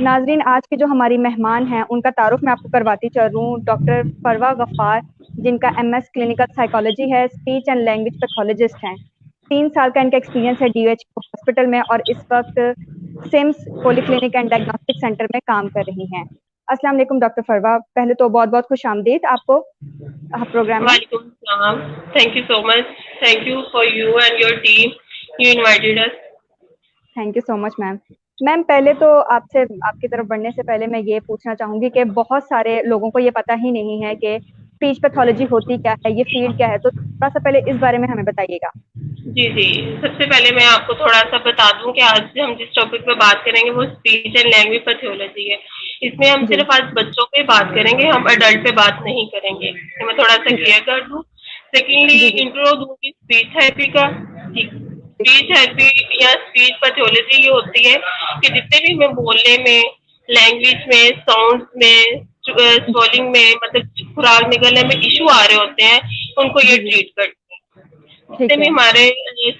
नाजरीन, आज की जो हमारी मेहमान हैं उनका तारुफ मैं आपको करवाती चल रही हूँ। डॉक्टर फरवा गफ्फार, जिनका एमएस क्लिनिकल साइकोलॉजी है, स्पीच एंड लैंग्वेज पैथोलॉजिस्ट हैं। 3 साल का इनका एक्सपीरियंस है डीओएच हॉस्पिटल में, और इस वक्त Sims polyclinic and diagnostic centre में काम कर रही हैं। अस्सलाम वालेकुम डॉक्टर फरवा, पहले तो बहुत बहुत खुश आमदीद आपको प्रोग्राम में। Walaikum salam. Thank you so much. Thank you for you and your team. You invited us. Thank you so much ma'am. Ma'am, पहले तो आपसे आपकी तरफ बढ़ने से पहले मैं ये पूछना चाहूंगी कि बहुत सारे लोगों को ये पता ही नहीं है कि स्पीच पैथोलॉजी होती क्या है, ये फील्ड क्या है, तो थोड़ा सा पहले इस बारे में हमें बताइएगा। जी जी। सबसे पहले मैं आपको थोड़ा सा बता दूं कि आज हम जिस टॉपिक पे बात करेंगे वो स्पीच एंड लैंग्वेज पैथोलॉजी है। इसमें हम जी सिर्फ आज बच्चों पे बात करेंगे, हम अडल्ट पे बात नहीं करेंगे। तो मैं थोड़ा सा जी क्लियर कर दूं। सेकेंडली जी जी इंट्रो दूंगी स्पीच थेरेपी का। स्पीच थेरेपी या स्पीच पैथोलॉजी ये होती है कि जितने भी हमें बोलने में, लैंग्वेज में, साउंड में, स्वेलिंग में, मतलब खुराक निकलने में इशू आ रहे होते हैं, उनको ये जी जी। ट्रीट करते हैं। जितने ठीक भी है। हमारे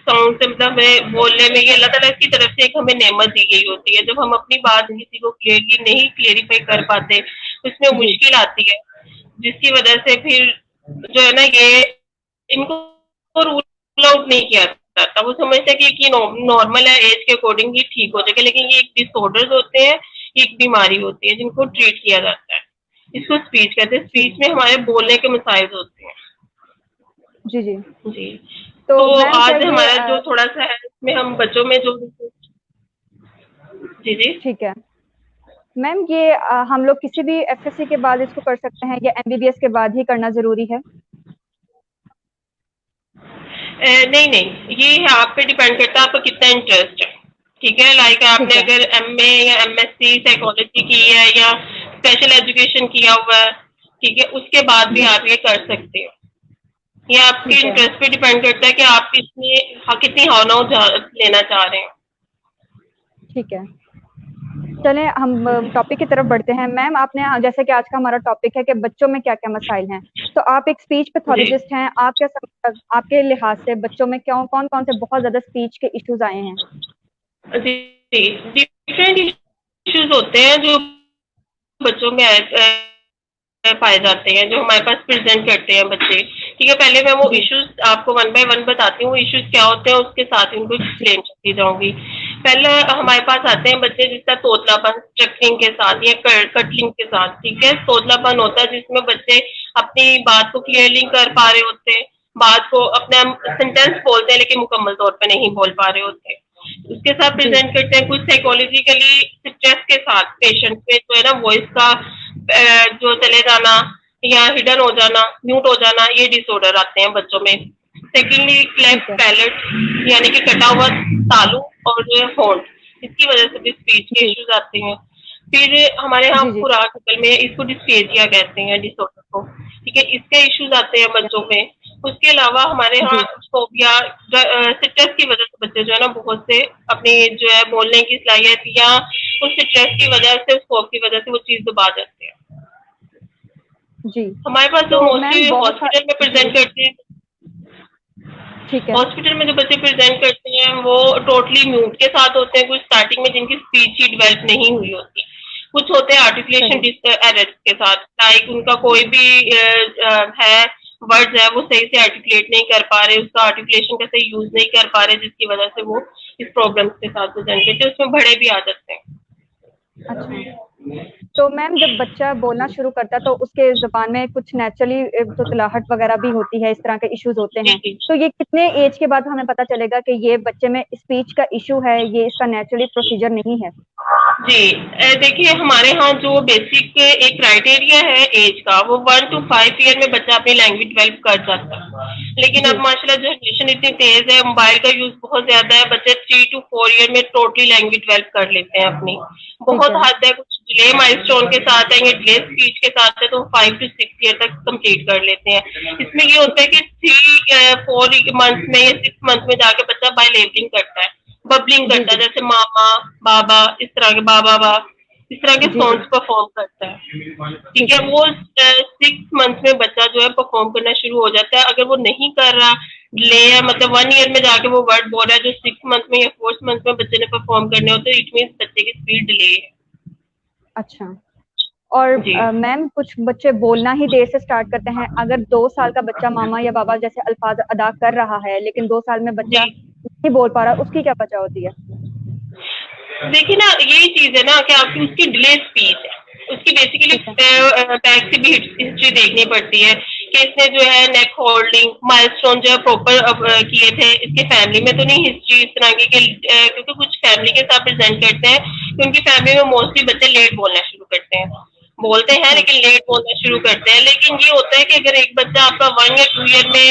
साउंड से, मतलब हमें बोलने में, ये अल्लाह ताला की तरफ से एक हमें नेमत दी गई होती है। जब हम अपनी बात जी किसी को क्लियरली नहीं क्लियरिफाई कर पाते, उसमें जी मुश्किल आती है, जिसकी वजह से फिर जो है ना, ये इनको रूल आउट नहीं किया जाता। वो समझते हैं कि नॉर्मल है, एज के अकॉर्डिंग ये ठीक हो जाएगा, लेकिन ये एक डिसऑर्डर्स होते हैं, ये एक बीमारी होती है जिनको ट्रीट किया जाता है। इसको स्पीच कहते हैं। जी स्पीच में हमारे बोलने के मसाइल होते हैं। जी जी। जी। तो तो मैम क्या आज ये हमारा जो थोड़ा सा है, इसमें हम बच्चों में जो, जी जी। ठीक है मैम, ये हम लोग किसी भी एफएससी के बाद इसको कर सकते हैं या एमबीबीएस के बाद ही करना जरूरी है? नहीं नहीं, ये है आप पे डिपेंड करता है आपका कितना इंटरेस्ट है। ठीक है, लाइक ठीक आपने है। अगर एमए या एमएससी साइकोलॉजी की है या स्पेशल एजुकेशन किया हुआ है, ठीक है, उसके बाद भी जी आप ये कर सकते हो। ये आपके ठीक है। इंटरेस्ट पे डिपेंड करता है कि आप इसमें कितनी हाव लेना चाह रहे हैं। ठीक है, चलें हम टॉपिक की तरफ बढ़ते हैं। मैम, आपने जैसे कि आज का हमारा टॉपिक है कि बच्चों में क्या क्या मसाइल हैं, तो आप एक स्पीच जी पैथोलॉजिस्ट हैं, आप क्या आपके लिहाज से बच्चों में क्यों कौन कौन से बहुत ज्यादा स्पीच के इश्यूज आए हैं? जी जी। डिफरेंट इश्यूज होते हैं जो बच्चों में पाए जाते हैं, जो हमारे पास प्रेजेंट करते हैं बच्चे। ठीक है, पहले मैं वो जी इश्यूज आपको वन बाय वन बताती हूँ, वो इश्यूज क्या होते हैं, उसके साथ ही उनको जी एक्सप्लेन करती जाऊंगी। पहले हमारे पास आते हैं बच्चे जिसका तोतलापन स्ट्रक्चरिंग के साथ या कटलिंग के साथ। ठीक है, तोतलापन होता है जिसमें बच्चे अपनी बात को क्लियरली कर पा रहे होते हैं, बात को अपना सेंटेंस बोलते हैं लेकिन मुकम्मल तौर पर नहीं बोल पा रहे होते। उसके साथ जी प्रेजेंट करते हैं कुछ साइकोलॉजिकली स्ट्रेस के साथ पेशेंट में जो है ना, वॉइस का जो चले जाना या हिडन हो जाना, म्यूट हो जाना, ये डिसऑर्डर आते हैं बच्चों में। सेकेंडली ठीक क्लेफ्ट है। पैलेट, यानी कि कटा हुआ तालू और जो है होंठ, इसकी वजह से भी स्पीच के जी इश्यूज आते हैं। फिर हमारे यहाँ जी जी। खुराक निकल में, इसको डिस्पेजिया कहते हैं डिसऑर्डर को। ठीक है, इसके इश्यूज आते हैं बच्चों में। उसके अलावा हमारे यहाँ जी फोबिया, स्ट्रेस की वजह से बच्चे जो है ना, बहुत से अपनी जो है बोलने की सलाहियत या उस स्ट्रेस की वजह से, उस खौफ की वजह से वो चीज दबा जाते हैं। जी। हमारे पास जो तो मैम मोस्टली बहुत हॉस्पिटल में जी, प्रेजेंट करते हैं, ठीक है। हॉस्पिटल में जो बच्चे प्रेजेंट करते हैं वो टोटली म्यूट के साथ होते हैं। कुछ स्टार्टिंग में जिनकी स्पीच ही डेवलप नहीं हुई होती, कुछ होते हैं आर्टिकुलेशन सही। एरर के साथ, लाइक उनका कोई भी है वर्ड्स है वो सही से आर्टिकुलेट नहीं कर पा रहे, उसका आर्टिकुलेशन का सही यूज नहीं कर पा रहे, जिसकी वजह से वो इस प्रॉब्लम के साथ प्रेजेंट करते हैं। उसमें बड़े भी आ जाते हैं। अच्छा, तो मैम जब बच्चा बोलना शुरू करता है तो उसके ज़ुबान में कुछ नेचुरली तुतलाहट वगैरह भी होती है, इस तरह के इश्यूज होते जी हैं। जी तो ये कितने एज के बाद हमें पता चलेगा कि ये बच्चे में स्पीच का इशू है, ये इसका नेचुरली प्रोसीजर नहीं है? जी। देखिए, हमारे यहाँ जो बेसिक एक क्राइटेरिया है एज का, वो 1 to 5 ईयर में बच्चा अपनी लैंग्वेज डेवलप कर जाता है। लेकिन जी अब माशाल्लाह जनरेशन इतनी तेज है, मोबाइल का यूज बहुत ज्यादा है, बच्चे 3 to 4 ईयर में टोटली लैंग्वेज डेवलप कर लेते हैं अपनी। ठीक बहुत है। हद है, कुछ डिले माइलस्टोन के साथ है या डिले स्पीच के साथ है, तो 5 to 6 ईयर तक कंप्लीट कर लेते हैं। इसमें ये होता है कि 3 4 मंथ में या 6 मंथ में जाके बच्चा बाइलेबलिंग करता है, बबलिंग जी करता है, जी जैसे मामा, बाबा, इस तरह के, बाबा बा, इस तरह के जी जी। साउंड्स परफॉर्म करता है। ठीक ठीक है, है। वो 6 मंथ में बच्चा जो है परफॉर्म करना शुरू हो जाता है। अगर वो नहीं कर रहा, डिले है, मतलब 1 ईयर में जाके वो वर्ड बोल रहा है जो 6 मंथ में या 4th मंथ में बच्चे ने परफॉर्म करने होते हैं, इट मीन बच्चे की स्पीड डिले है। अच्छा। और जी मैम कुछ बच्चे बोलना ही देर से स्टार्ट करते हैं। अगर 2 साल का बच्चा मामा या बाबा जैसे अल्फाज अदा कर रहा है, लेकिन 2 साल में जी। बच्चा नहीं बोल पा रहा, उसकी क्या वजह होती है? देखिए ना, यही चीज है ना कि आपकी उसकी डिले स्पीच है, उसकी बेसिकली ठीक है। बैक से भी हिस्ट्री देखनी पड़ती है कि इसने जो है नेक होल्डिंग माइलस्टोन जो है प्रॉपर किए थे, इसके फैमिली में तो नहीं हिस्ट्री इस तरह की क्योंकि कुछ फैमिली के साथ प्रेजेंट करते हैं कि उनकी फैमिली में मोस्टली बच्चे लेट बोलना शुरू करते हैं, बोलते हैं अच्छा। लेकिन लेट बोलना शुरू करते हैं। लेकिन ये होता है कि अगर एक बच्चा आपका 1 या 2 ईयर में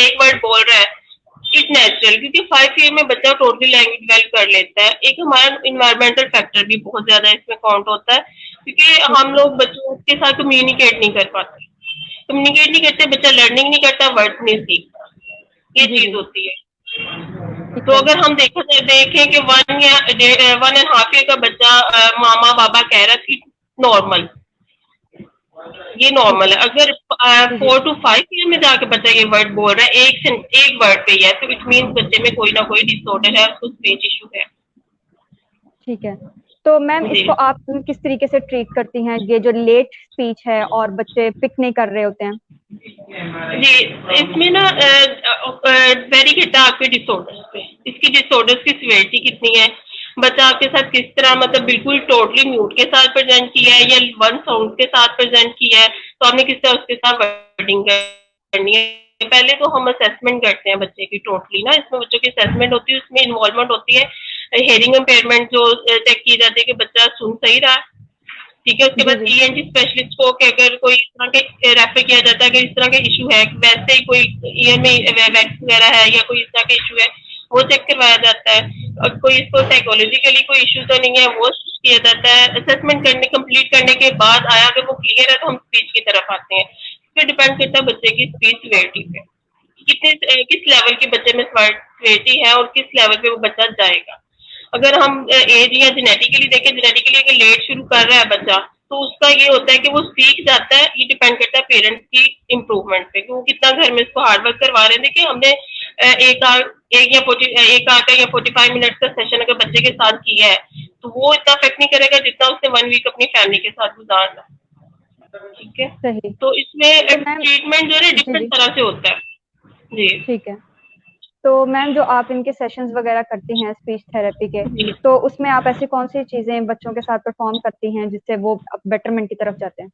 एक वर्ड बोल रहा है, इट नेचुरल, क्योंकि 5 ईयर में बच्चा टोटली लैंग्वेज डेवलप कर लेता है। एक हमारा इन्वायरमेंटल फैक्टर भी बहुत ज्यादा इसमें काउंट होता है, क्योंकि ठीक हम है। लोग बच्चों के साथ कम्युनिकेट नहीं कर पाते, कम्युनिकेट नहीं करते, बच्चा लर्निंग नहीं करता, वर्ड नहीं सीखता, ये जी चीज जी। होती है। ठीक तो है। अगर हम देखें कि 1 या 1.5 ईयर का बच्चा मामा बाबा कह रहा है, नॉर्मल, ये ठीक नॉर्मल है। है। अगर जी जी। 4 to 5 ईयर में जाके बच्चा ये वर्ड बोल रहा है, एक वर्ड पे ही है, तो इट मीन्स बच्चे में कोई ना कोई डिसऑर्डर है, उसको स्पीच इशू है। ठीक है। तो मैम जी इसको आप किस तरीके से ट्रीट करती हैं, ये जो लेट स्पीच है और बच्चे पिक नहीं कर रहे होते हैं? जी, इसमें ना वेरी करता है आपके डिसऑर्डर्स पे, इसकी डिसऑर्डर्स की सिवियरिटी कितनी है, बच्चा आपके साथ किस तरह, मतलब बिल्कुल टोटली म्यूट के साथ प्रेजेंट किया है या वन साउंड के साथ प्रेजेंट किया है, तो आपने किस तरह उसके साथ वर्डिंग करनी है। पहले तो हम असेसमेंट करते हैं बच्चे की टोटली ना, इसमें बच्चों की असेसमेंट होती है, उसमें इन्वॉल्वमेंट होती है हेयरिंग इम्पेयरमेंट जो चेक की जाती है कि बच्चा सुन सही रहा है, ठीक है। उसके जी बाद जी। ईएनटी स्पेशलिस्ट को कि अगर कोई इस तरह के रेफर किया जाता है कि इस तरह का इशू है, वैसे ही कोई ईयर में वैक्स वगैरह है या कोई इस तरह का इशू है, वो चेक करवाया जाता है। और कोई इसको साइकोलॉजिकली कोई इशू तो नहीं है, वो किया जाता है। असेसमेंट करने कंप्लीट करने के बाद आया अगर वो क्लियर है, तो हम स्पीच की तरफ आते हैं। इस पर डिपेंड करता है बच्चे की स्पीच सिवियरिटी पे, किस लेवल के बच्चे में सिवियरिटी है और किस लेवल पे वो बच्चा जाएगा। अगर हम एज या जेनेटिकली देखें, जेनेटिकली अगर लेट शुरू कर रहा है बच्चा, तो उसका ये होता है कि वो सीख जाता है। ये डिपेंड करता है पेरेंट्स की इम्प्रूवमेंट पे कि वो कितना घर में इसको हार्ड वर्क करवा रहे हैं। देखिए हमने एक आवर का या 45 मिनट का सेशन अगर बच्चे के साथ किया है, तो वो इतना अफेक्ट नहीं करेगा जितना उसने 1 वीक अपनी फैमिली के साथ गुजारना, ठीक है। सही। तो इसमें तो मैम ट्रीटमेंट जो है जी डिफरेंट जी। तरह से होता है। जी ठीक है। तो मैम जो आप इनके सेशंस वगैरह करती हैं स्पीच थेरेपी के, जी तो उसमें आप ऐसी कौन सी चीजें बच्चों के साथ परफॉर्म करती हैं जिससे वो बेटरमेंट की तरफ जाते हैं?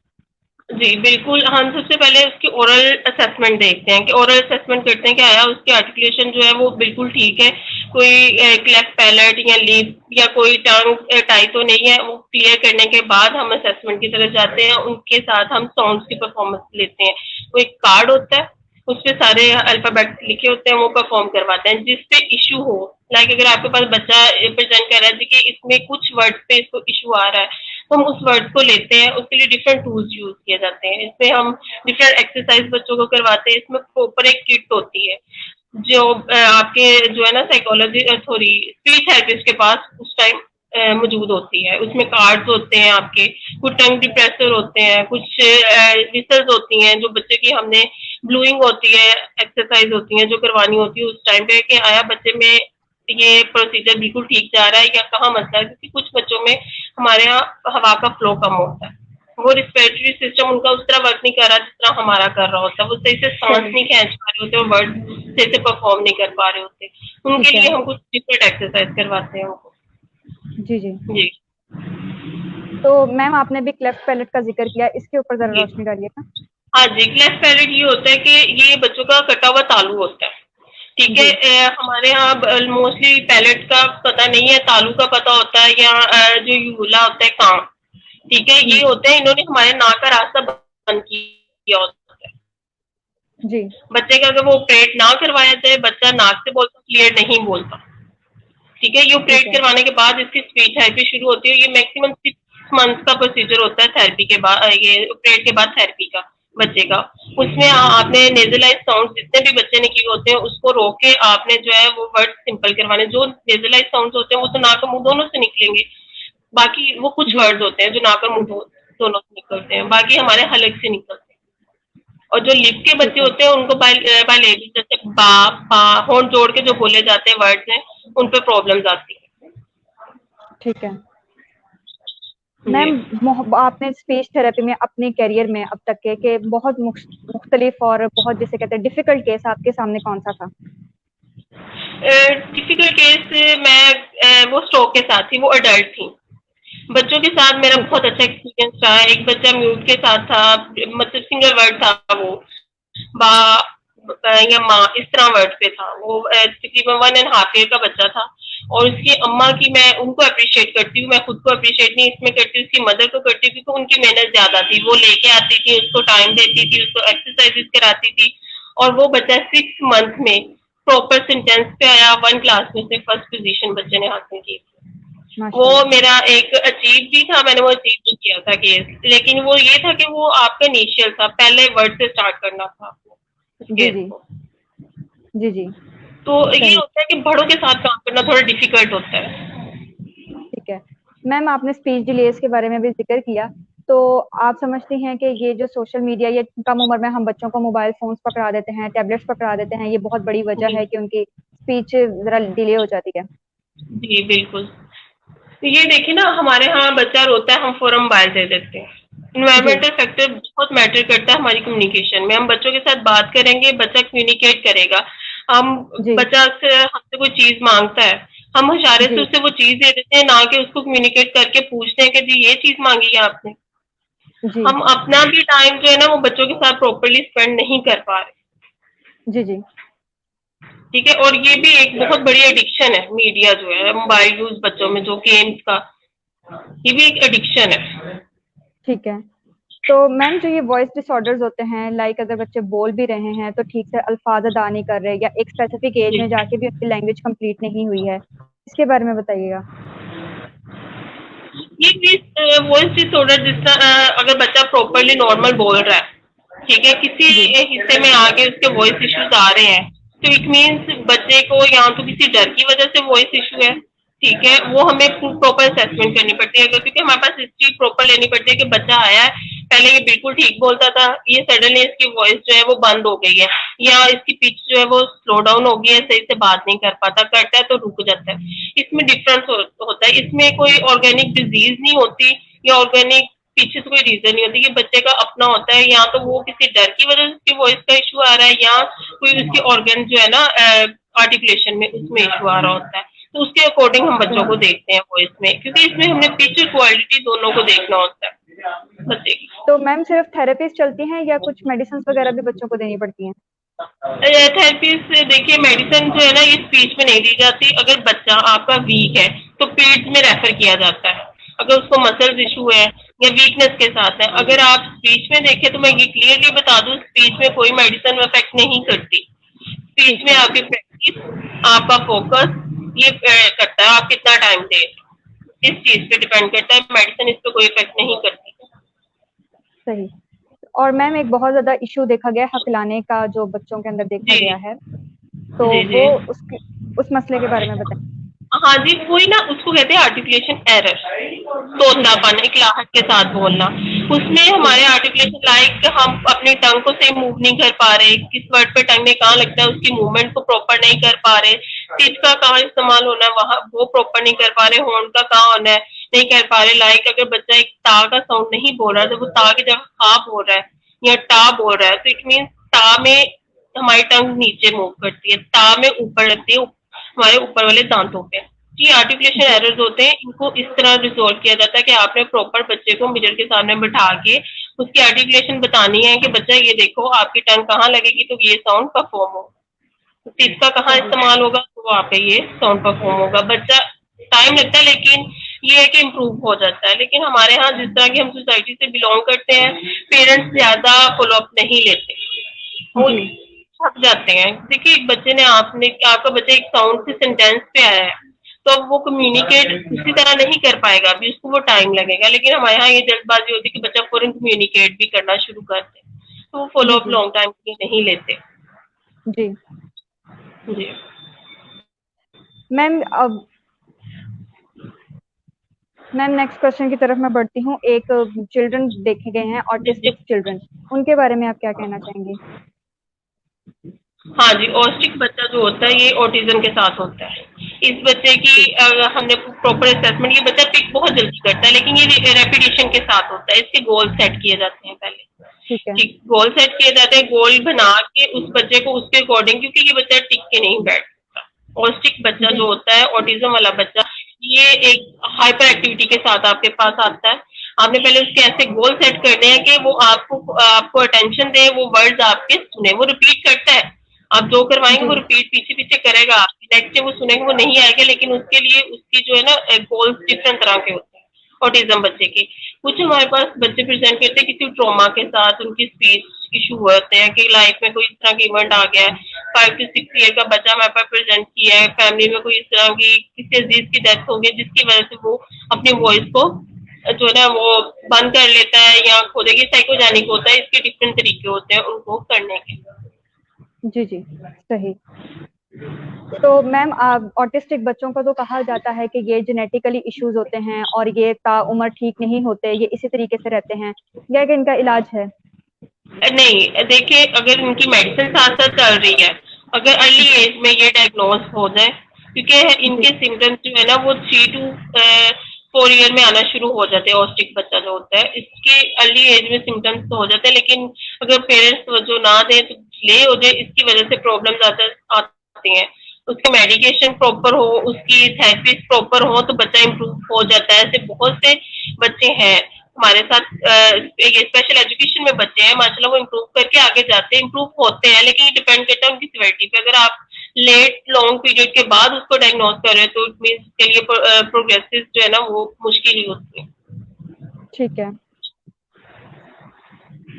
जी, बिल्कुल, हम सबसे पहले उसकी ओरल असेसमेंट देखते हैं कि ओरल असेसमेंट करते हैं कि आया उसकी आर्टिकुलेशन जो है वो बिल्कुल ठीक है, कोई क्लेफ्ट पैलेट या लिप या कोई टंग टाई तो नहीं है। वो क्लियर करने के बाद हम असेसमेंट की तरफ जाते हैं, उनके साथ हम साउंड्स की परफॉर्मेंस लेते हैं। वो एक कार्ड होता है, उसपे सारे अल्फ़ाबेट लिखे होते हैं, वो परफॉर्म करवाते हैं। जिस पे इश्यू हो, लाइक अगर आपके पास बच्चा प्रेज़ेंट कर रहा है कि इसमें कुछ वर्ड्स पे इसको इश्यू आ रहा है, तो हम उस वर्ड्स को लेते हैं, उसके लिए डिफरेंट टूल्स यूज़ किए जाते हैं। इसमें हम डिफरेंट एक्सरसाइज बच्चों को करवाते हैं। इसमें प्रॉपर एक किट होती है, जो आपके जो है ना साइकोलॉजी सॉरी स्पीच थेरेपिस्ट के पास उस टाइम मौजूद होती है। उसमें कार्ड्स होते हैं आपके, कुछ टंग डिप्रेसर होते हैं, कुछ विसल्स होती हैं जो बच्चे की हमने ब्लूइंग होती है, एक्सरसाइज होती हैं जो करवानी होती है उस टाइम पे कि आया बच्चे में ये प्रोसीजर बिल्कुल ठीक जा रहा है या कहाँ मसला है। क्योंकि कुछ बच्चों में हमारे यहाँ हवा का फ्लो कम होता है, वो रिस्पिरेटरी सिस्टम उनका उस तरह वर्क नहीं कर रहा जिस तरह हमारा कर रहा होता है, वो सही से सांस सही। नहीं खींच पा रहे होते और वर्ड सही से परफॉर्म नहीं कर पा रहे होते। ठीक उनके है। लिए हम कुछ डिफरेंट एक्सरसाइज करवाते हैं उनको। जी जी। जी तो मैम आपने भी क्लेफ्ट पैलेट का जिक्र किया, इसके ऊपर जरा जी। रोशनी डालिएगा। हाँ जी, क्लेफ्ट पैलेट ये होता है कि ये बच्चों का कटा हुआ तालू होता है, ठीक है। जी हमारे यहाँ मोस्टली पैलेट का पता नहीं है, तालू का पता होता है, या जो यूला होता है कान, ठीक है, ये जी होते हैं। इन्होंने हमारे नाक का रास्ता बंद किया होता है। जी। बच्चे का अगर वो ऑपरेट ना करवाया जाए, बच्चा नाक से बोलता क्लियर नहीं बोलता, ठीक है। ये ठीक ऑपरेट है। करवाने के बाद इसकी स्पीच थेरेपी शुरू होती है। ये मैक्सिमम 6 मंथ्स का प्रोसीजर होता है थेरेपी के बाद, ये ऑपरेट के बाद थेरेपी का बच्चे का। उसमें आपने नेजलाइज साउंड जितने भी बच्चे ने किए होते हैं उसको रोक के आपने जो है वो वर्ड सिंपल करवाने। जो नेजलाइज साउंड होते हैं वो तो नाक और मुंह दोनों से निकलेंगे, बाकी वो कुछ जी वर्ड होते हैं जो नाक और मुंह दोनों से निकलते हैं, बाकी हमारे हलक से निकलते हैं। और जो लिप के ठीक बच्चे है। होते हैं उनको बायलेबी जैसे बा पा होंठ जोड़ के जो बोले जाते हैं वर्ड्स हैं, उन पे प्रॉब्लम्स आती है। ठीक है। जी। मैम आपने स्पीच थेरेपी में अपने करियर में अब तक के बहुत मुख्तलिफ और बहुत जिसे कहते हैं डिफिकल्ट केस आपके सामने कौन सा था? डिफिकल्ट केस मैं वो स्ट्रोक के साथ थी, वो अडल्ट थी। बच्चों के साथ मेरा ठीक है। बहुत अच्छा एक्सपीरियंस रहा। एक बच्चा म्यूट के साथ था, मतलब सिंगल वर्ड था वो, बा या माँ इस तरह वर्ड पे था वो। तकरीबन 1.5 ईयर का बच्चा था। और उसकी अम्मा की मैं उनको अप्रिशिएट करती हूँ, मैं खुद को अप्रिशिएट नहीं इसमें करती, उसकी मदर को करती हूँ, क्योंकि उनकी मेहनत ज्यादा थी। वो लेके आती थी, उसको टाइम देती थी, उसको एक्सरसाइजेस कराती थी। और वो बच्चा 6 मंथ में प्रॉपर सेंटेंस पे आया। 1 क्लास में से फर्स्ट पोजीशन बच्चे ने हासिल की। वो माशाल्लाह। मेरा एक अचीव भी था, मैंने वो अचीव भी किया था केस, लेकिन वो ये था कि वो आपका इनिशियल था, पहले वर्ड से स्टार्ट करना था आपको उस जी केस जी। को। जी जी। तो ये सही। होता है कि बड़ों के साथ काम करना थोड़ा डिफिकल्ट होता है। ठीक है। मैम आपने स्पीच डिलेज के बारे में भी जिक्र किया, तो आप समझती हैं कि ये जो सोशल मीडिया, ये कम उम्र में हम बच्चों को मोबाइल फोन्स पकड़ा देते हैं, टैबलेट्स पकड़ा देते हैं, ये बहुत बड़ी वजह जी। है कि उनकी स्पीच जरा डिले हो जाती है? जी बिल्कुल। तो ये देखिए ना, हमारे यहाँ बच्चा रोता है, हम फौरन मोबाइल दे देते हैं। जी इन्वायरमेंटल फैक्टर बहुत मैटर करता है हमारी कम्युनिकेशन में। हम बच्चों के साथ बात करेंगे, बच्चा कम्युनिकेट करेगा। हम जी। बच्चा से हमसे कोई चीज मांगता है, हम इशारे से जी उससे वो चीज दे देते हैं, ना कि उसको कम्युनिकेट करके पूछते हैं कि जी ये चीज मांगी है आपने। जी। हम अपना भी टाइम जो है ना वो बच्चों के साथ प्रॉपरली स्पेंड नहीं कर पा रहे। जी। जी। ठीक है। और ये भी एक बहुत बड़ी एडिक्शन है, मीडिया जो है, मोबाइल यूज बच्चों में, जो गेम्स का, ये भी एक एडिक्शन है। ठीक है। तो मैम जो ये वॉइस डिसऑर्डर्स होते हैं, लाइक अगर बच्चे बोल भी रहे हैं तो ठीक से अल्फाज अदा नहीं कर रहे, या एक स्पेसिफिक एज जी। में जाके भी उनकी लैंग्वेज कंप्लीट नहीं हुई है, इसके बारे में बताइएगा। ये चीज वॉइस डिसऑर्डर जिस तरह अगर बच्चा प्रॉपरली नॉर्मल बोल रहा है, ठीक है, किसी जी हिस्से में आगे उसके वॉइस इश्यूज आ रहे हैं, तो इट मीन्स बच्चे को या तो किसी डर की वजह से वॉइस इशू है। ठीक है, वो हमें प्रॉपर असेसमेंट करनी पड़ती है, अगर क्योंकि हमारे पास हिस्ट्री प्रॉपर लेनी पड़ती है कि बच्चा आया है, पहले ये बिल्कुल ठीक बोलता था, ये सडनली इसकी वॉइस जो है वो बंद हो गई है, या इसकी पिच जो है वो स्लो डाउन हो गई है, सही से बात नहीं कर पाता, करता है तो रुक जाता है। इसमें डिफरेंस होता है। इसमें कोई ऑर्गेनिक डिजीज नहीं होती, या ऑर्गेनिक पीछे से कोई रीजन नहीं होती, ये बच्चे का अपना होता है। या तो वो किसी डर की वजह से उसकी वॉइस का इशू आ रहा है, या कोई उसके ऑर्गन जो है ना आर्टिकुलेशन में उसमें इशू आ रहा होता है। तो उसके अकॉर्डिंग हम बच्चों को सही। देखते हैं वॉइस में, क्योंकि इसमें हमने पिच क्वालिटी दोनों को देखना होता है बच्चे की। तो मैम सिर्फ थेरेपीज चलती हैं या कुछ मेडिसिन वगैरह भी बच्चों को देनी पड़ती हैं? थेरेपी से देखिए, मेडिसिन जो है ना ये स्पीच में नहीं दी जाती। अगर बच्चा आपका वीक है तो पेट में रेफर किया जाता है। अगर उसको मसल्स इशू है या वीकनेस के साथ है, अगर आप स्पीच में देखें तो मैं ये क्लियरली बता दूं, स्पीच में कोई मेडिसिन इफेक्ट नहीं करती। स्पीच ठीक में है। आपकी प्रैक्टिस, आपका फोकस, ये करता है आप कितना टाइम दे, इस चीज पे डिपेंड करता है। मेडिसिन इस पे कोई इफेक्ट नहीं करती। सही। और मैम एक बहुत ज्यादा इशू देखा गया है हकलाने का, जो बच्चों के अंदर देखा जी गया है, तो जी जी। वो उसके उस मसले के बारे में बताएं। हाँ जी, वही ना, उसको कहते हैं आर्टिकुलेशन एरर, ठीक है। तोतलापन, इकलाहट के साथ बोलना। उसमें ठीक हमारे है। आर्टिकुलेशन लाइक हम अपनी टंग को सही मूव नहीं कर पा रहे, किस वर्ड पे टंग ने कहाँ लगता है उसकी मूवमेंट को प्रॉपर नहीं कर पा रहे, टिच का कहाँ इस्तेमाल होना है वहां वो प्रॉपर नहीं कर पा रहे, होर्न का कहाँ होना है नहीं कर पा रहे। लाइक अगर बच्चा एक ता का साउंड नहीं बोल रहा है, तो वो ता की जगह खा बोल रहा है या टा बोल रहा है, तो इट मीन ता में हमारी टंग नीचे मूव करती है, ता में ऊपर लगती है, हमारे ऊपर वाले दांतों पे। जी, आर्टिकुलेशन जी एरर्स होते हैं, इनको इस तरह रिजोल्व किया जाता है कि आपने प्रॉपर बच्चे को मिरर के सामने बिठा के उसकी आर्टिकुलेशन बतानी है कि बच्चा ये देखो आपकी टंग कहाँ लगेगी तो ये साउंड परफॉर्म हो, तो इसका कहाँ सही। इस्तेमाल होगा तो वहाँ पे ये साउंड परफॉर्म होगा। बच्चा टाइम लगता है, लेकिन ये है कि इम्प्रूव हो जाता है। लेकिन हमारे यहाँ जिस तरह की हम सोसाइटी से बिलोंग करते हैं, पेरेंट्स ज्यादा फॉलो अप नहीं लेते, वो जी थक जाते हैं। देखिए, एक बच्चे ने आपने आपका बच्चा एक साउंड से सेंटेंस पे आया है, तो अब वो कम्युनिकेट उसी तरह नहीं कर पाएगा, अभी उसको वो टाइम लगेगा। लेकिन हमारे यहाँ ये जल्दबाजी होती है कि बच्चा फौरन कम्युनिकेट भी करना शुरू कर दे, तो वो जी। फॉलो अप जी लॉन्ग टाइम के लिए नहीं लेते। जी। जी। मैम अब मैम नेक्स्ट क्वेश्चन की तरफ मैं बढ़ती हूँ। एक चिल्ड्रन देखे गए हैं जी जी। ऑटिस्टिक चिल्ड्रन, उनके बारे में आप क्या कहना चाहेंगे? हाँ जी, ऑस्टिक बच्चा जो होता है ये ऑटिज्म के साथ होता है। इस बच्चे की जी। हमने प्रॉपर असेसमेंट, ये बच्चा पिक बहुत जल्दी करता है, लेकिन ये रेपिटेशन के साथ होता है। इसके गोल सेट किए जाते हैं पहले। ठीक है। ठीक, गोल सेट किए जाते हैं, गोल बना के उस बच्चे को उसके अकॉर्डिंग, क्योंकि ये बच्चा टिक के नहीं बैठ सकता। ऑस्टिक बच्चा जी। जो होता है, ऑटिज्म वाला बच्चा, ये एक हाइपर एक्टिविटी के साथ आपके पास आता है। आपने पहले उसके ऐसे गोल सेट करने हैं कि वो आपको आपको अटेंशन दे, वो वर्ड्स आपके सुने। वो रिपीट करता है, आप जो करवाएंगे जी। वो रिपीट पीछे पीछे करेगा। आपकी नेक्स्ट डे वो सुनेंगे, वो नहीं आएगा, लेकिन उसके लिए उसकी जो है ना गोल्स डिफरेंट तरह के होते हैं ऑटिज्म बच्चे के। कुछ हमारे पास बच्चे प्रेजेंट करते हैं किसी ट्रॉमा के साथ, उनकी स्पीच इशू होते हैं कि लाइफ में कोई इस तरह का इवेंट आ गया है। 5 to 6 ईयर का बच्चा हमारे पास प्रेजेंट किया है, फैमिली में कोई इस तरह की किसी अजीज की डेथ हो गई, जिसकी वजह से वो अपनी वॉइस को जो है ना वो बंद कर लेता है या खो देगी। साइकोजेनिक होता है, इसके डिफरेंट तरीके होते हैं उनको करने के। जी। जी, सही। तो मैम, ऑटिस्टिक बच्चों को तो कहा जाता है कि ये जेनेटिकली इश्यूज होते हैं और ये ताउम्र ठीक नहीं होते, ये इसी तरीके से रहते हैं, क्या कि इनका इलाज है? नहीं, देखिए, अगर इनकी मेडिसिन साथ साथ चल रही है, अगर अर्ली जी। एज में ये डायग्नोज हो जाए, क्योंकि जी। इनके सिम्टम्स जो है ना वो 3 to 4 ईयर में आना शुरू हो जाते हैं। ऑस्टिक बच्चा जो होता है इसके अर्ली एज में सिम्टम्स तो हो जाते हैं, लेकिन अगर पेरेंट्स तवज्जो ना दें तो डिले हो जाए, इसकी वजह से प्रॉब्लम आती हैं। उसकी मेडिकेशन प्रॉपर हो, उसकी थेरेपीज प्रॉपर हो, तो बच्चा इम्प्रूव हो जाता है। ऐसे बहुत से बच्चे हैं हमारे साथ, ये स्पेशल एजुकेशन में बच्चे हैं माशाल्लाह, वो इम्प्रूव करके आगे जाते हैं, इम्प्रूव होते हैं, लेकिन ये डिपेंड करता है उनकी सिवियरिटी पे। अगर आप लेट लॉन्ग पीरियड के बाद उसको डायग्नोज कर रहे हैं तो इट मीन्स उसके लिए प्रोग्रेसिव जो है ना वो मुश्किल ही होती है। ठीक है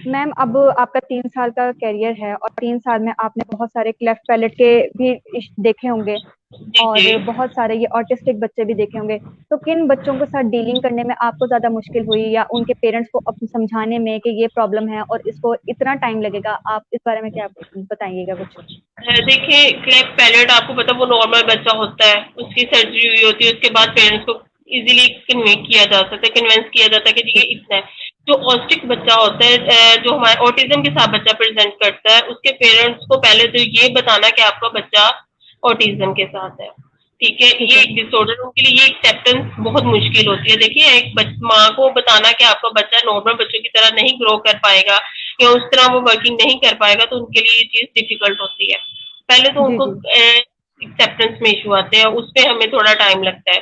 मैम, अब आपका 3 साल का करियर है और 3 साल में आपने बहुत सारे क्लेफ्ट पैलेट के भी देखे होंगे जी जी। और बहुत सारे ये ऑटिस्टिक बच्चे भी देखे होंगे। तो किन बच्चों के साथ डीलिंग करने में आपको ज्यादा मुश्किल हुई, या उनके पेरेंट्स को अपने समझाने में कि ये प्रॉब्लम है और इसको इतना टाइम लगेगा? आप इस बारे में क्या बताइएगा कुछ? देखिए, क्लेफ्ट पैलेट आपको पता वो नॉर्मल बच्चा होता है, उसकी सर्जरी हुई होती है, उसके बाद पेरेंट्स को इजीली कन्वे किया जा सकता है, कन्विंस किया जाता है कि जी। ये इतना है। जो ऑस्टिक बच्चा होता है, जो हमारे ऑटिज्म के साथ बच्चा प्रेजेंट करता है, उसके पेरेंट्स को पहले तो ये बताना कि आपका बच्चा ऑटिज्म के साथ है। ठीक है, ठीक ये है। एक डिसऑर्डर, उनके लिए ये एक्सेप्टेंस बहुत मुश्किल होती है। देखिए, एक माँ को बताना कि आपका बच्चा नॉर्मल बच्चों की तरह नहीं ग्रो कर पाएगा या उस तरह वो वर्किंग नहीं कर पाएगा, तो उनके लिए ये चीज डिफिकल्ट होती है। पहले तो जी। उनको जी। एक्सेप्टेंस में इशू आते हैं, उस पे हमें थोड़ा टाइम लगता है।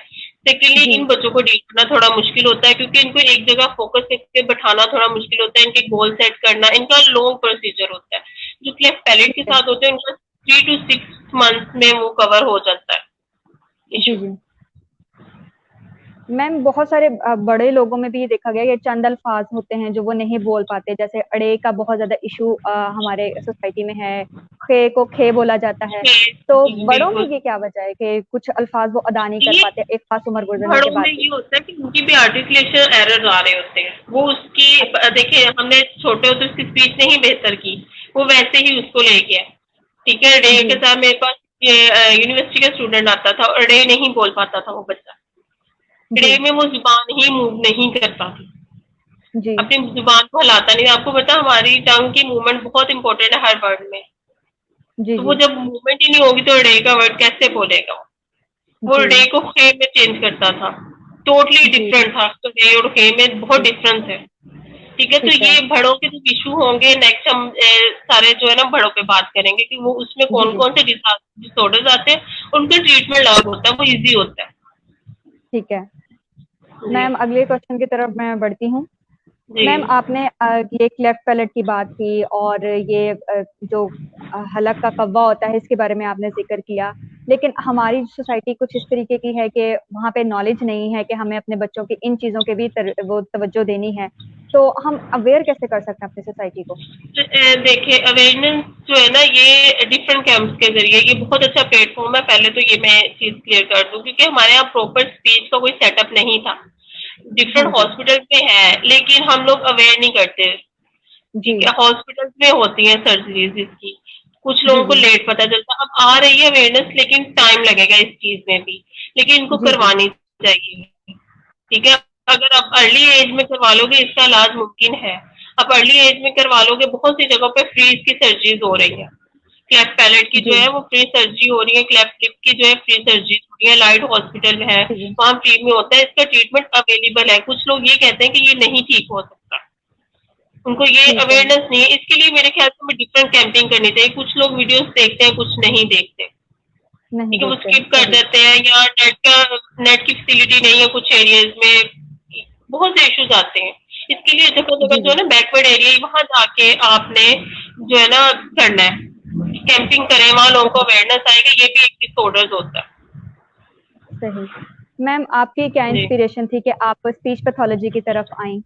सेकेंडली, जी। इन बच्चों को डील करना थोड़ा मुश्किल होता है, क्योंकि इनको एक जगह फोकस करके बैठाना थोड़ा मुश्किल होता है। इनके गोल सेट करना इनका लॉन्ग प्रोसीजर होता है। जो क्लेफ्ट पैलेट के ठीक है। साथ होते हैं उनका 3 to 6 मंथ में वो कवर हो जाता है जी। इशू। जी मैम, बहुत सारे बड़े लोगों में भी ये देखा गया है, ये चंद अल्फाज होते हैं जो वो नहीं बोल पाते, जैसे अड़े का बहुत ज्यादा इशू हमारे सोसाइटी में है। खे को खे बोला जाता है। तो बड़ों में बिल्कुल। ये क्या वजह है कि कुछ अल्फाज वो अदा नहीं कर ये पाते एक खास उम्र गुजरने के बड़ों में बाद ये भी? होता है कि उनकी भी आर्टिकुलेशन एरर्स आ रहे होते हैं। वो उसकी अच्छा। देखिए, हमने छोटे होते उसकी स्पीच नहीं बेहतर की, वो वैसे ही उसको ले गया। ठीक है, डे जी। के साथ मेरे पास ये यूनिवर्सिटी का स्टूडेंट आता था और डे नहीं बोल पाता था वो बच्चा। जी। डे में वो जुबान ही मूव नहीं करता था, जी। अपनी जुबान को हिलाता नहीं था। आपको पता हमारी टंग की मूवमेंट बहुत इंपॉर्टेंट है हर वर्ड में। जी। तो वो जी। जब मूवमेंट ही नहीं होगी तो डे का वर्ड कैसे बोलेगा? वो जी। डे को खे में चेंज करता था, टोटली जी। डिफरेंट था। तो डे और खे में बहुत डिफरेंस है। ठीक है, तो ठीक है। ये बड़ों के जो इशू होंगे नेक्स्ट हम सारे जो है ना बड़ों पे बात करेंगे कि वो उसमें जी। कौन जी। कौन से डिसऑर्डर्स आते हैं, उनका ट्रीटमेंट अलग होता है, वो इजी होता है। ठीक है जी मैम, अगले क्वेश्चन की तरफ मैं बढ़ती हूँ। जी मैम, आपने ये क्लेफ्ट पैलेट की बात की और ये जो हलक का कव्वा होता है इसके बारे में आपने जिक्र किया, लेकिन हमारी सोसाइटी कुछ इस तरीके की है कि वहाँ पे नॉलेज नहीं है कि हमें अपने बच्चों की इन चीज़ों के भी वो तवज्जो देनी है। तो हम अवेयर कैसे कर सकते हैं अपनी सोसाइटी को? देखिए, अवेयरनेस जो है ना ये डिफरेंट कैंप्स के जरिए, ये बहुत अच्छा प्लेटफॉर्म है। पहले तो ये मैं चीज क्लियर कर दूं, क्योंकि हमारे यहाँ प्रॉपर स्पीच का कोई सेटअप नहीं था। हाँ डिफरेंट जी। हॉस्पिटल में है, लेकिन हम लोग अवेयर नहीं करते। जी। ठीक है, हॉस्पिटल्स में होती है सर्जरीज इसकी, कुछ जी। लोगों को जी। लेट पता चलता। अब आ रही है अवेयरनेस, लेकिन टाइम लगेगा इस चीज में भी, लेकिन इनको जी। जी। करवानी चाहिए। ठीक है, अगर आप अर्ली एज में करवा लोगे इसका इलाज मुमकिन है। आप अर्ली एज में करवा लोगे, बहुत सी जगहों पे फ्री इसकी सर्जरीज हो रही है। क्लेफ्ट पैलेट की जो जी है वो फ्री सर्जरी हो रही है, क्लेफ्ट लिप की जो है फ्री सर्जरी हो रही है, लाइट हॉस्पिटल है, जी वहाँ फ्री में होता है, इसका ट्रीटमेंट अवेलेबल है। कुछ लोग ये कहते हैं कि ये नहीं ठीक हो सकता, उनको ये ठीक है। अवेयरनेस नहीं है। इसके लिए मेरे ख्याल से हमें डिफरेंट कैंपिंग करनी चाहिए। कुछ लोग वीडियोस देखते हैं, कुछ नहीं देखते, नहीं ठीक है, वो देखते, स्किप कर सही। देते हैं, या नेट की फैसिलिटी नहीं है कुछ एरियाज में, बहुत से इश्यूज आते हैं। इसके लिए जगह जगह जी जो है जी, ना बैकवर्ड एरिया, वहां जाके आपने जो है ना करना है, कैंपिंग करें, वहां लोगों को अवेयरनेस आएगा, ये भी एक डिसऑर्डर्स होता है। सही। मैम आपकी क्या जी, इंस्पिरेशन थी कि आप स्पीच पैथोलॉजी की तरफ आई?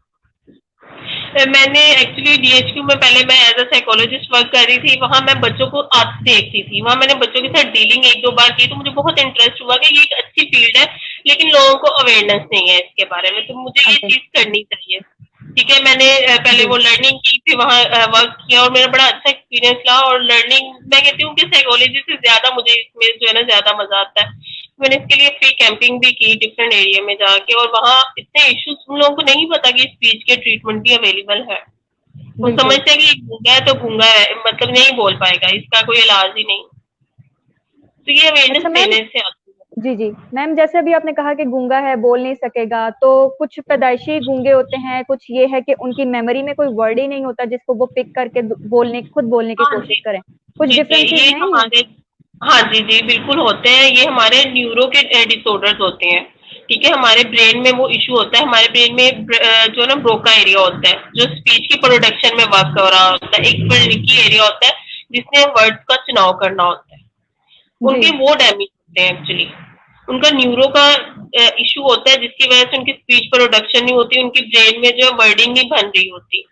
मैंने एक्चुअली डीएचक्यू में पहले मैं एज अ साइकोलॉजिस्ट वर्क कर रही थी, वहां मैं बच्चों को आते देखती थी, वहां मैंने बच्चों के साथ डीलिंग एक दो बार की, तो मुझे बहुत इंटरेस्ट हुआ कि ये एक अच्छी फील्ड है, लेकिन लोगों को अवेयरनेस नहीं है इसके बारे में, तो मुझे ये ओके। चीज करनी चाहिए। ठीक है, मैंने पहले जी वो लर्निंग की, फिर वहाँ वर्क किया, और मेरा बड़ा अच्छा एक्सपीरियंस रहा। और लर्निंग मैं कहती हूँ कि साइकोलॉजी से ज्यादा मुझे इसमें जो है ना ज्यादा मजा आता है। मैंने इसके लिए फ्री कैंपिंग भी की डिफरेंट एरिया में जाके, और वहाँ इतने इश्यूज उन लोगों को नहीं पता कि स्पीच के ट्रीटमेंट भी अवेलेबल है। वो बिल्कुल। समझते हैं कि गूंगा है तो गूंगा है, मतलब नहीं बोल पाएगा, इसका कोई इलाज ही नहीं। तो ये अच्छा अवेयरनेस मैम, देने से आती है। जी जी मैम, जैसे अभी आपने कहा कि गूंगा है, बोल नहीं सकेगा, तो कुछ पैदाइशी गूंगे होते हैं, कुछ ये है कि उनकी मेमोरी में कोई वर्ड ही नहीं होता जिसको वो पिक करके बोलने खुद बोलने की हाँ कोशिश जी, करें। कुछ जी जी, डिफरेंसेस ये हैं ये? हमारे, हाँ जी जी बिल्कुल होते हैं, ये हमारे न्यूरो के डिसऑर्डर्स होते हैं। ठीक है, हमारे ब्रेन में वो इशू होता है, हमारे ब्रेन में जो ना ब्रोका एरिया होता है, जो स्पीच की प्रोडक्शन में वर्क कर रहा होता है, एक की एरिया होता है जिसने वर्ड्स का चुनाव करना होता है, जी उनके वो डैमेज होते हैं एक्चुअली। उनका न्यूरो का इशू होता है, जिसकी वजह से उनकी स्पीच प्रोडक्शन नहीं होती, उनकी ब्रेन में जो वर्डिंग नहीं बन रही होती,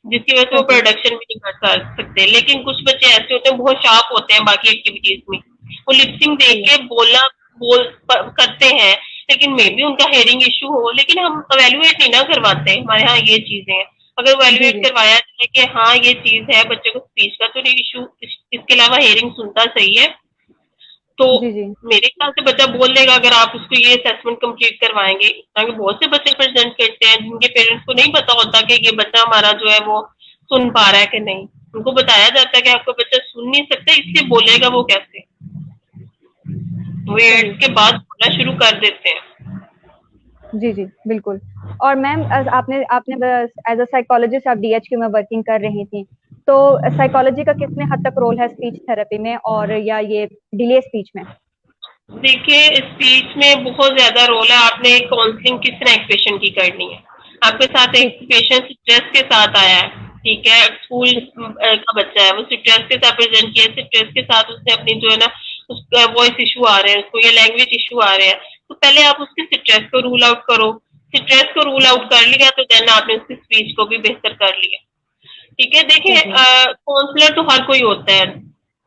जिसकी वजह से वो सही। प्रोडक्शन भी नहीं कर सकते। लेकिन कुछ बच्चे ऐसे होते हैं, बहुत शार्प होते हैं बाकी एक्टिविटीज में, वो लिपसिंग देख जी के बोलना करते हैं, लेकिन मे बी उनका हेयरिंग इशू हो, लेकिन हम अवेलुएट नहीं ना करवाते, हमारे यहाँ ये चीजें हैं। अगर जी अवेलुएट जी, करवाया जाए कि हाँ ये चीज है, बच्चे को स्पीच का तो नहीं इशू, इसके अलावा हेयरिंग सुनता सही है, तो जी जी, मेरे ख्याल से बच्चा बोल देगा, अगर आप उसको ये असेसमेंट कंप्लीट करवाएंगे। ताकि बहुत से बच्चे प्रेजेंट करते हैं जिनके पेरेंट्स को नहीं पता होता कि ये बच्चा हमारा जो है वो सुन पा रहा है कि नहीं। उनको बताया जाता है कि आपका बच्चा सुन नहीं सकता, इसलिए बोलेगा वो कैसे, वो सही। एड्स के बाद बोलना शुरू कर देते हैं। जी जी, बिल्कुल। और मैम आपने आपने एज अ साइकोलॉजिस्ट आप डीएचक्यू में वर्किंग कर रही थी, तो साइकोलॉजी का कितने हद तक रोल है स्पीच थेरेपी में और या ये डिले स्पीच में? देखिए, स्पीच में बहुत ज्यादा रोल है। आपने काउंसलिंग किस तरह एक पेशेंट की करनी है। आपके साथ एक ठीक पेशेंट स्ट्रेस के साथ आया है, ठीक है, स्कूल ठीक। का बच्चा है, वो स्ट्रेस के साथ प्रेजेंट किया, स्ट्रेस के साथ उसने अपनी जो है ना उसका वॉइस इशू आ रहे हैं उसको, या लैंग्वेज इशू आ रहे हैं, तो पहले आप उसके स्ट्रेस को रूल आउट करो। स्ट्रेस को रूल आउट कर लिया तो देन आपने उसकी स्पीच को भी बेहतर कर लिया। ठीक है, देखिए सही। काउंसलर तो हर कोई होता है।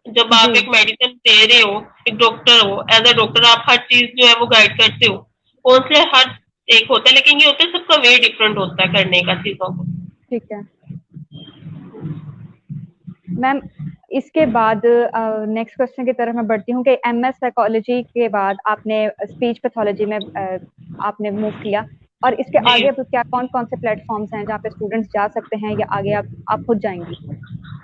जब जी आप एक मेडिसिन दे रहे हो, एक डॉक्टर हो, एज अ डॉक्टर आप हर चीज जो है वो गाइड करते हो। काउंसलर हर एक होता है, लेकिन ये होता है सबका वे डिफरेंट होता है करने का चीजों को। ठीक है मैम। इसके बाद नेक्स्ट क्वेश्चन की तरफ मैं बढ़ती हूँ कि एमएस साइकोलॉजी के बाद आपने स्पीच पैथोलॉजी में आपने मूव किया, और इसके जी, आगे अब क्या कौन कौन से प्लेटफॉर्म्स हैं जहाँ पे स्टूडेंट्स जा सकते हैं, या आगे आप खुद जाएंगी?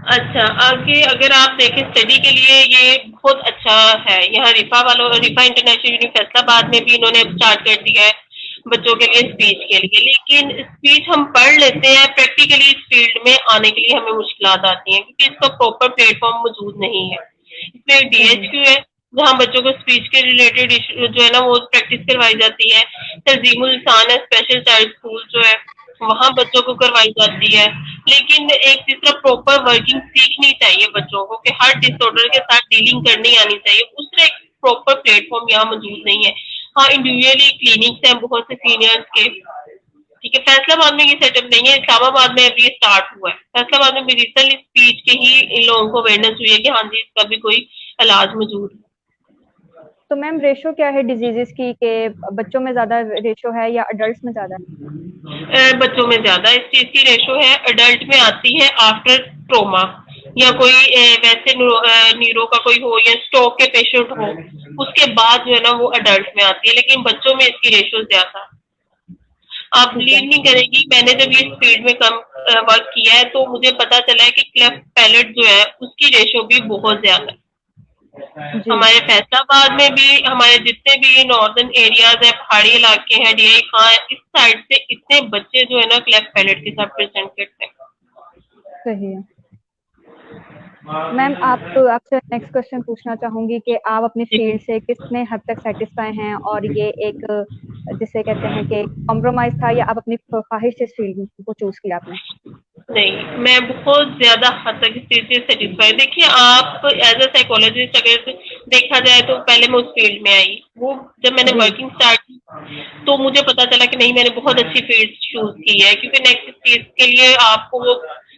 अच्छा, आगे अगर आप देखें स्टडी के लिए ये बहुत अच्छा है। यहाँ रिफा वालों, रिफा इंटरनेशनल यूनिवर्सिटी फैसलाबाद में भी इन्होंने स्टार्ट कर दिया है बच्चों के लिए स्पीच के लिए। लेकिन स्पीच हम पढ़ लेते हैं, प्रैक्टिकली इस फील्ड में आने के लिए हमें मुश्किलात आती हैं, क्योंकि इसका प्रॉपर प्लेटफॉर्म मौजूद नहीं है। इसमें एक सही। डीएचक्यू है जहाँ बच्चों को स्पीच के रिलेटेड जो है ना वो प्रैक्टिस करवाई जाती है। तजीमुल इंसान है, स्पेशल चाइल्ड स्कूल जो है, वहाँ बच्चों को करवाई जाती है। लेकिन एक जिस तरह प्रॉपर वर्किंग सीखनी चाहिए बच्चों को, कि हर डिसऑर्डर के साथ डीलिंग करनी आनी चाहिए, उस तरह एक प्रॉपर प्लेटफॉर्म यहाँ मौजूद नहीं है। हाँ, इंडिविजुअली क्लिनिक्स हैं बहुत से सीनियर्स के। ठीक है, फैसलाबाद में ये सेटअप नहीं है, इस्लामाबाद में अभी स्टार्ट हुआ है। फैसलाबाद में भी रिसेंटली स्पीच के ही इन लोगों को अवेयरनेस हुई है कि हाँ जी इसका भी कोई इलाज मौजूद है। तो मैम रेशो क्या है डिजीजेस की, के बच्चों में ज्यादा रेशो है या अडल्ट्स में ज्यादा है? बच्चों में ज्यादा इस चीज की रेशो है, अडल्ट में आती है आफ्टर ट्रोमा, या कोई वैसे न्यूरो का कोई हो, या स्ट्रोक के पेशेंट हो, उसके बाद जो है ना वो अडल्ट में आती है। लेकिन बच्चों में इसकी रेशो ज्यादा। आप ठीक है। बिलीव नहीं करेंगी, मैंने जब ये फील्ड में कम वर्क किया है तो मुझे पता चला है कि क्लेफ्ट पैलेट जो है उसकी रेशो भी बहुत ज्यादा है। जी। हमारे फैसलाबाद में भी, हमारे जितने भी नॉर्दर्न एरियाज है, पहाड़ी इलाके हैं, डीआई खां है, इस साइड से इतने बच्चे जो है ना क्लेफ्ट पैलेट के साथ प्रेजेंटेड थे। सही है मैम। आपसे नेक्स्ट क्वेश्चन पूछना चाहूंगी कि आप अपनी फील्ड से कितने हद तक सेटिस्फाई हैं, और ये एक जिसे कहते हैं कि कॉम्प्रोमाइज था, या आप अपनी ख्वाहिश से इस फील्ड को चूज किया आपने? नहीं, मैं बहुत ज्यादा हद तक इस चीज से सेटिस्फाई। देखिए, आप एज अ साइकोलॉजिस्ट अगर देखा जाए तो पहले मैं उस फील्ड में आई, वो जब मैंने जी। वर्किंग स्टार्ट की तो मुझे पता चला कि नहीं, मैंने बहुत अच्छी फील्ड चूज की है, क्योंकि नेक्स्ट चीज के लिए आपको वो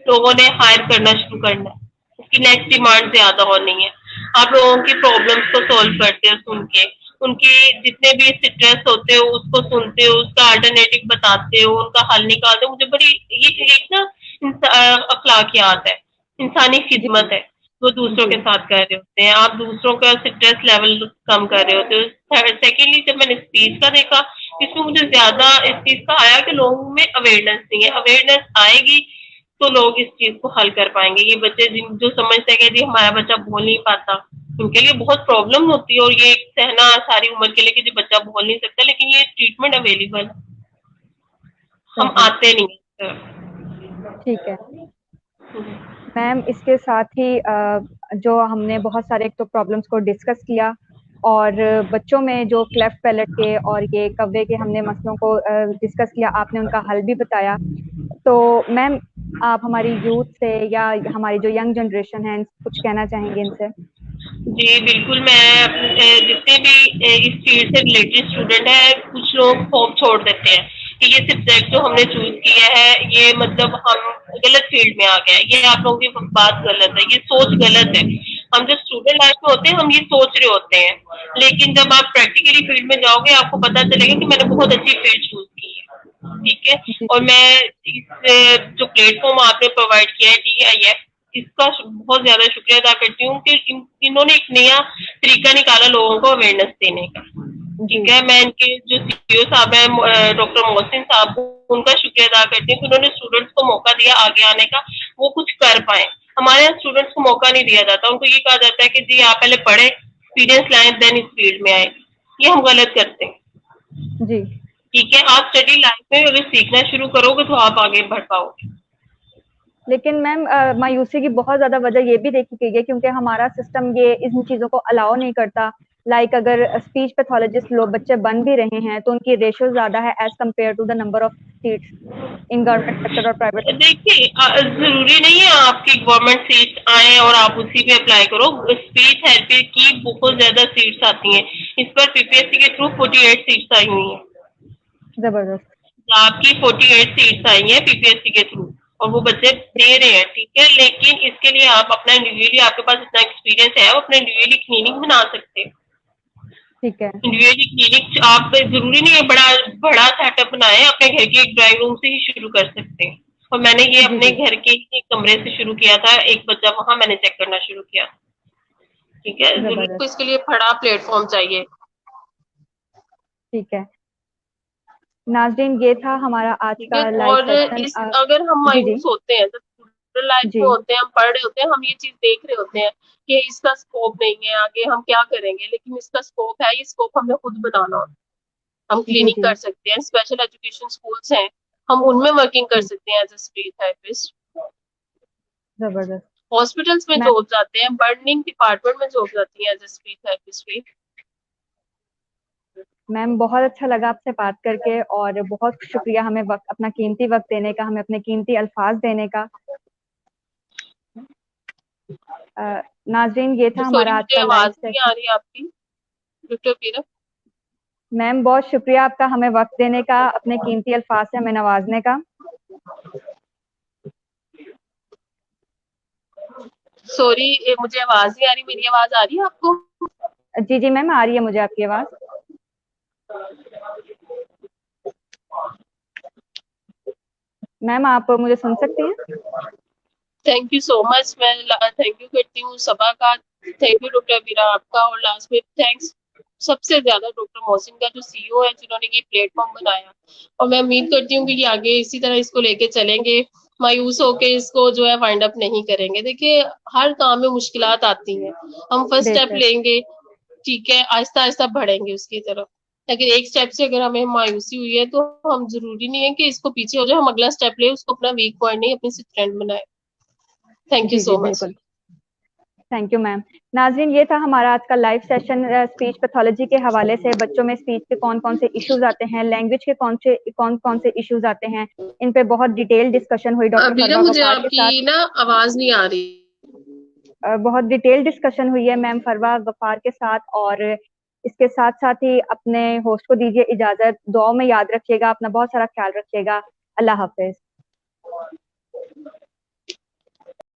लोगों ने हायर करना शुरू करना है, उसकी नेक्स्ट डिमांड ज्यादा होनी है। आप लोगों की प्रॉब्लम्स को सॉल्व करते हो सुन के, उनके जितने भी स्ट्रेस होते हो उसको सुनते हो, उसका अल्टरनेटिव बताते हो, उनका हल निकालते हो। मुझे बड़ी ये एक ना अखलाकियात है, इंसानी जी। खिदमत है, वो दूसरों जी। के साथ कर रहे होते हैं। आप दूसरों का स्ट्रेस लेवल कम कर रहे होते हो। सेकेंडली, जब मैंने इस चीज का देखा, इसमें मुझे ज्यादा इस चीज का आया कि लोगों में अवेयरनेस नहीं है। अवेयरनेस आएगी तो लोग इस चीज को हल कर पाएंगे। ये बच्चे जिन जो समझते हैं कि जी हमारा बच्चा बोल नहीं पाता, उनके लिए बहुत प्रॉब्लम होती है, और ये सहना सारी उम्र के लिए कि जो बच्चा बोल नहीं सकता, लेकिन ये ट्रीटमेंट अवेलेबल, हम सही। आते नहीं हैं। ठीक है मैम, इसके साथ ही जो हमने बहुत सारे एक तो प्रॉब्लम्स को डिस्कस किया, और बच्चों में जो क्लेफ्ट पैलेट के और ये कव्वे के हमने मसलों को डिस्कस किया, आपने उनका हल भी बताया। तो मैम, आप हमारी यूथ से या हमारी जो यंग जनरेशन है कुछ कहना चाहेंगे इनसे? जी बिल्कुल, मैं जितने भी इस फील्ड से रिलेटेड स्टूडेंट है, कुछ लोग होप छोड़ देते हैं कि ये सब्जेक्ट जो हमने चूज किया है ये मतलब हम गलत फील्ड में आ गए। ये आप लोगों की बात गलत है, ये सोच गलत है। हम जब स्टूडेंट लाइफ में होते हैं हम ये सोच रहे होते हैं, लेकिन जब आप प्रैक्टिकली फील्ड में जाओगे आपको पता चलेगा कि मैंने बहुत अच्छी फील्ड चूज की है। ठीक है, जी। और मैं इस जो प्लेटफॉर्म आपने प्रोवाइड किया है TIF, इसका बहुत ज्यादा शुक्रिया अदा करती हूँ कि इन्होंने एक नया तरीका निकाला लोगों को अवेयरनेस देने का। जी। ठीक है, मैं इनके जो CEO साहब हैं डॉक्टर मोहसिन साहब, उनका शुक्रिया अदा करती हूँ कि उन्होंने स्टूडेंट्स को मौका दिया आगे आने का, वो कुछ कर पाए। हमारे यहाँ स्टूडेंट्स को मौका नहीं दिया जाता, उनको ये कहा जाता है कि जी आप पहले पढ़े, एक्सपीरियंस लाए, देन इस फील्ड में आए। ये हम गलत करते हैं। जी। ठीक है, आप स्टडी लाइफ में अगर सीखना शुरू करोगे तो आप आगे बढ़ पाओगे। लेकिन मैम, मायूसी की बहुत ज्यादा वजह ये भी देखी गई है क्योंकि हमारा सिस्टम ये इन चीजों को अलाउ नहीं करता। लाइक अगर स्पीच पैथोलॉजिस्ट लोग बच्चे बन भी रहे हैं तो उनकी रेशियो ज्यादा है as compare to the number of seats in government sector और प्राइवेट। देखिए, जरूरी नहीं है आपकी गवर्नमेंट सीट आए और आप उसी पे अप्लाई करो। स्पीच थेरेपी की बहुत ज्यादा सीट्स आती हैं, इस पर PPSC के थ्रू 48 सीट्स आई हुई हैं। जबरदस्त। आपकी 48 सीट्स आई हैं PPSC के थ्रू, और वो बच्चे दे रहे हैं। ठीक है, लेकिन इसके लिए आप अपना इंडिविजुअली, आपके पास इतना एक्सपीरियंस है, आप अपने इंडिविजुअली क्लिनिक बना सकते हैं। ठीक है। इंडिविजुअली क्लिनिक आप जरूरी नहीं है बड़ा बड़ा सेटअप बनाए, अपने घर के एक ड्राइंग रूम से ही शुरू कर सकते हैं। और मैंने ये जी। अपने जी। घर के एक कमरे से शुरू किया था, एक बच्चा वहां मैंने चेक करना शुरू किया। ठीक है, जरूर को जबरदस्त। इसके लिए बड़ा प्लेटफॉर्म चाहिए। ठीक है नाजरीन, ये था हमारा आज ठीक का है, लाइव और सेशन। इस अगर हम जी। जी। मायूस होते हैं, जब स्टूडेंट लाइफ जी। में होते हैं, हम पढ़ रहे होते हैं, हम ये चीज देख रहे होते हैं कि इसका स्कोप नहीं है, आगे हम क्या करेंगे, लेकिन इसका स्कोप है, ये स्कोप हमें खुद बनाना होता है। हम जी। क्लिनिक जी। कर सकते हैं, स्पेशल एजुकेशन स्कूल्स हैं, हम उनमें वर्किंग कर जी। सकते हैं एज ए स्पीच थेरेपिस्ट। जबरदस्त। हॉस्पिटल्स में मैं जॉब जाते हैं, बर्निंग डिपार्टमेंट में जॉब जाती है एज ए स्पीच थेरेपिस्ट भी। मैम, बहुत अच्छा लगा आपसे बात करके, और बहुत शुक्रिया हमें वक्त, अपना कीमती वक्त देने का, हमें अपने कीमती अल्फाज देने का। नाजरीन, ये था सॉरी, हमारा आज मुझे का लाइव आवाज नहीं आ सेशन। रही आपकी, डॉक्टर पीरा। मैम, बहुत शुक्रिया आपका हमें वक्त देने का, अपने कीमती अल्फाज से हमें नवाजने का। सॉरी, मुझे आवाज नहीं आ रही, मेरी आवाज आ रही है आपको? जी। जी मैम, आ रही है मुझे आपकी आवाज़। मैम, आप मुझे सुन सकती हैं? थैंक यू सो मच, मैं थैंक यू करती हूँ सभा का। थैंक यू डॉक्टर वीरा आपका, और लास्ट में थैंक्स सबसे ज्यादा डॉक्टर मोहसिन का जो CEO है, जिन्होंने ये प्लेटफॉर्म बनाया। और मैं उम्मीद करती हूँ कि ये आगे इसी तरह इसको लेके चलेंगे, मायूस होके इसको जो है वाइंड अप नहीं करेंगे। देखिए हर काम में मुश्किलात आती हैं, हम फर्स्ट स्टेप बेशक। लेंगे, ठीक है, आहिस्ता आहिस्ता बढ़ेंगे उसकी तरफ। अगर एक स्टेप से अगर हमें मायूसी हुई है तो हम जरूरी नहीं है कि इसको पीछे हो जाए, हम अगला स्टेप ले, उसको अपना वीक पॉइंट नहीं अपनी स्ट्रेंथ बनाए। Thank you ji ji so much. बिल्कुल। Thank you ma'am. नाजरीन, ये था हमारा आज का लाइव सेशन स्पीच पैथोलॉजी के हवाले से। बच्चों में स्पीच के कौन कौन से इश्यूज आते हैं, लैंग्वेज के कौन कौन से इश्यूज आते हैं, इन पे बहुत डिटेल डिस्कशन हुई डॉक्टर अभी ना फरवा मुझे गफार के आपकी साथ। ना आवाज नहीं आ रही। बहुत डिटेल डिस्कशन हुई है मैम फरवा गफार के साथ। और इसके साथ साथ ही अपने होस्ट को दीजिए इजाजत। दुआ में याद रखिएगा, अपना बहुत सारा ख्याल रखिएगा। अल्लाह हाफिज।